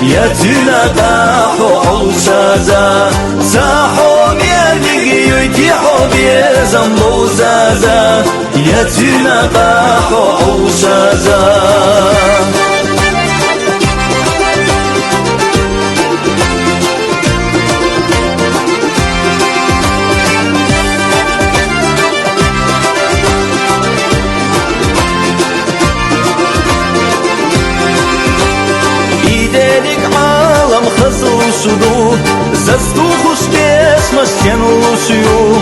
يتنقح عوسازا ساحو ميرقي يتيحو بيزنبو زازا يتنقح عوسازا خزوشدو زستو خوش بسمش تنوشيو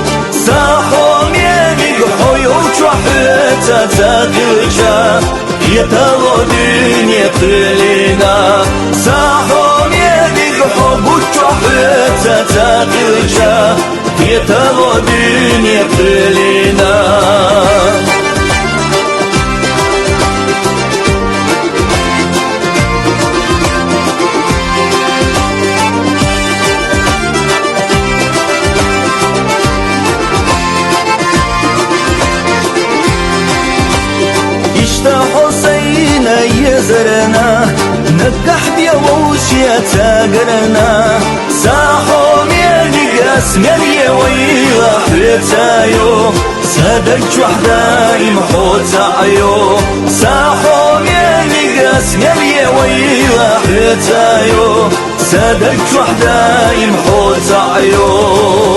ساحو ميمي حيو چوحتا تاقلشا يتغو دنيا قلنا ساحو ميمي حبو چوحتا تاقلشا يتغو دنيا قلنا حسين يزرنا نقح بيوشي تاقرنا ساحو ميلي قاسمي ويلا حرتايو سادك وحدا يمحوت عيو ساحو ميلي قاسمي ويلا حرتايو سادك وحدا يمحوت عيو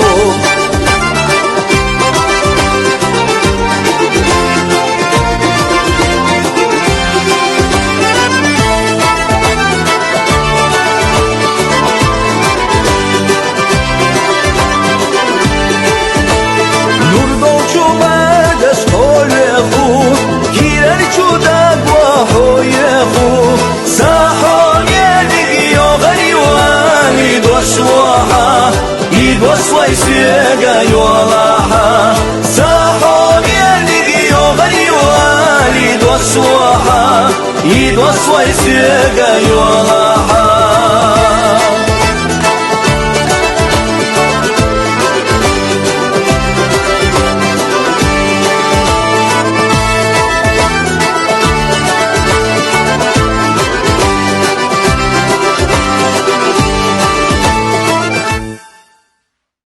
وصوي سيقا يولاحا ساحو ميلي يوغني والي دوصوحا يدوصوي سيقا يولاحا